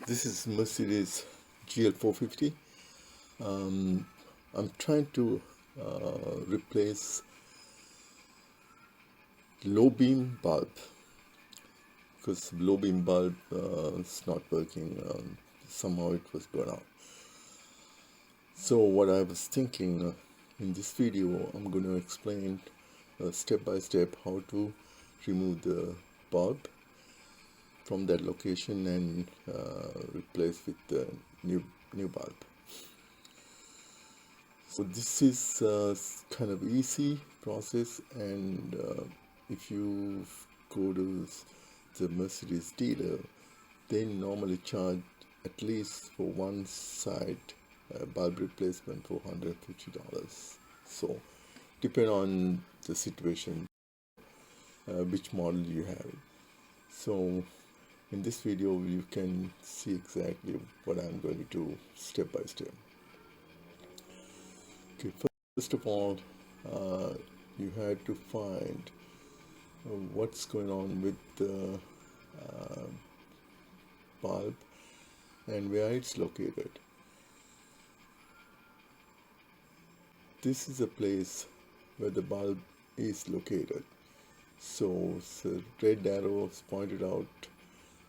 This is Mercedes GL450. I'm trying to replace low beam bulb because low beam bulb is not working. Somehow it was burned out. So what I was thinking in this video, I'm going to explain step by step how to remove the bulb from that location and replace with the new bulb. So this is kind of easy process, and if you go to the Mercedes dealer, they normally charge at least for one side bulb replacement for $150. So depend on the situation, which model you have. So in this video you can see exactly what I'm going to do step by step. Okay, first of all, you had to find what's going on with the bulb and where it's located. This is a place where the bulb is located. So the red arrow is pointed out,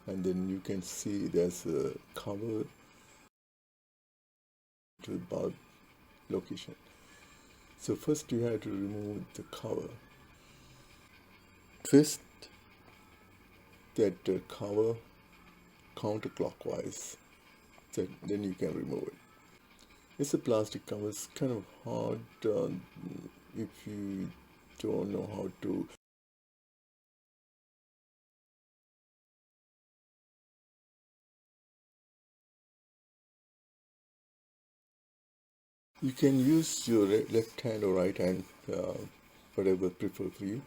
and then you can see there's a cover to the bulb location. So first you have to remove the cover. Twist that cover counterclockwise, so then you can remove it. It's a plastic cover. It's kind of hard if you don't know how to. You can use your left hand or right hand, whatever prefer for you,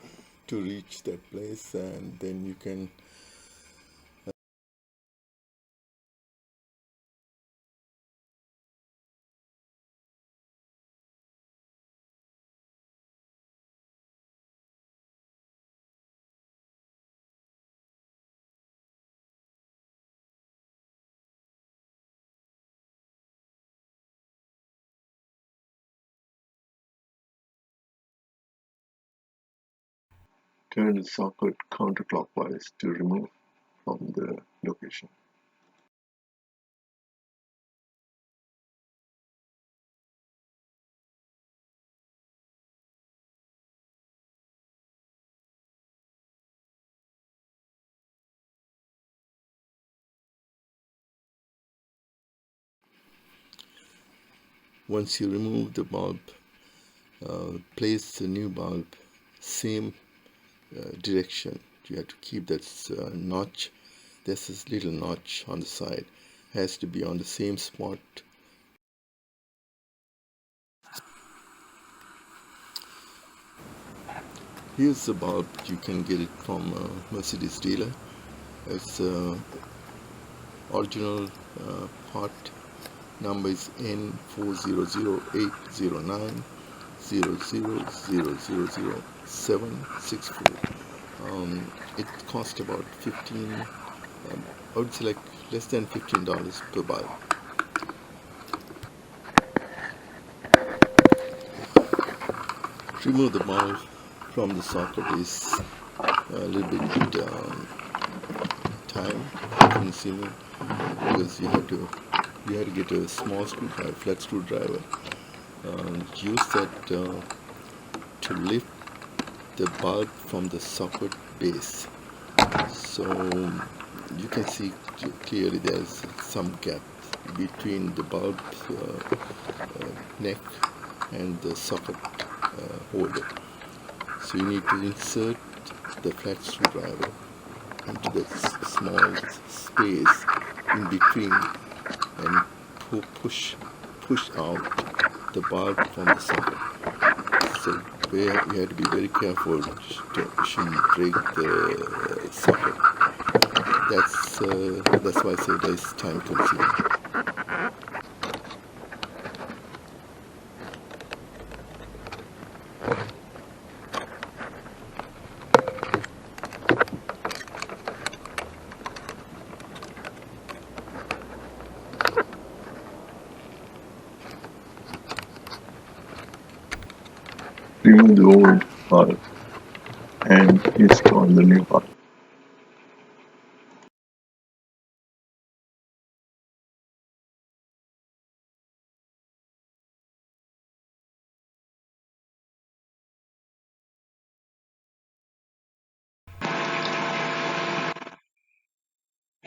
to reach that place, and then you can turn the socket counterclockwise to remove from the location. Once you remove the bulb, place the new bulb same direction. You have to keep that notch. There's this little notch on the side, has to be on the same spot. Here's the bulb. You can get it from a Mercedes dealer. It's original part number is N40080900000764. It cost about 15. I would say like less than $15 per bulb. Remove the bulb from the socket is a little bit time consuming, because you have to get a small screwdriver, flat screwdriver. Use that to lift the bulb from the socket base. So you can see clearly there's some gap between the bulb neck and the socket holder. So you need to insert the flat screwdriver into the small space in between and push out the bulb from the socket. So you have to be very careful. You shouldn't break the socket. That's why I say that is time consuming. remove the old bulb and install the new bulb.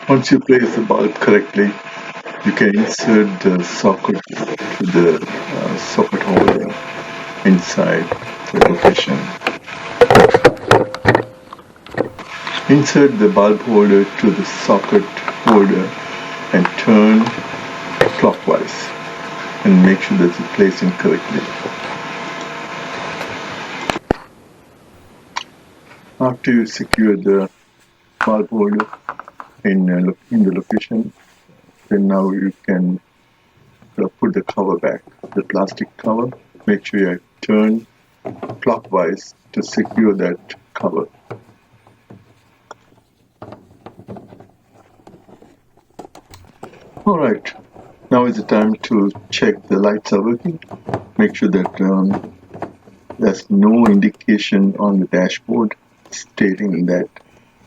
Once you place the bulb correctly, you can insert the socket to the socket holder inside the location. Insert the bulb holder to the socket holder and turn clockwise and make sure that it's placing correctly. After you secure the bulb holder in the location, then now you can put the cover back, the plastic cover. Make sure you turn clockwise to secure that cover. Alright, now is the time to check the lights are working. Make sure that there's no indication on the dashboard stating that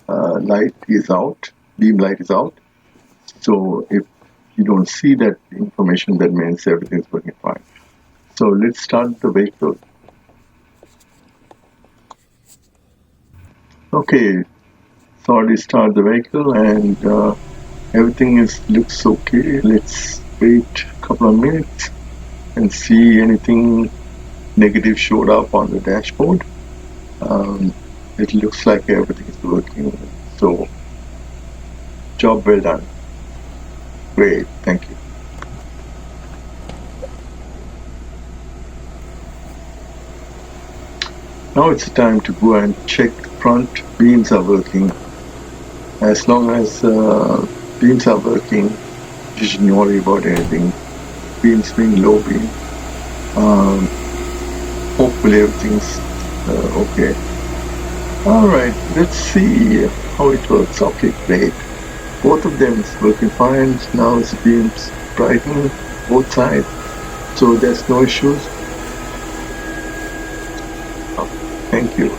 light is out, beam light is out. So if you don't see that information, that means everything's working fine. So let's start the vehicle. Okay, so already start the vehicle and everything looks okay. Let's wait a couple of minutes and see anything negative showed up on the dashboard. It looks like everything is working. So job well done. Great, thank you. Now it's time to go and check front beams are working. As long as beams are working, you shouldn't worry about anything. Beams being low beam. Hopefully everything's okay. Alright, let's see how it works. Okay, great. Both of them is working fine. Now the beams brighten both sides, so there's no issues. Thank you.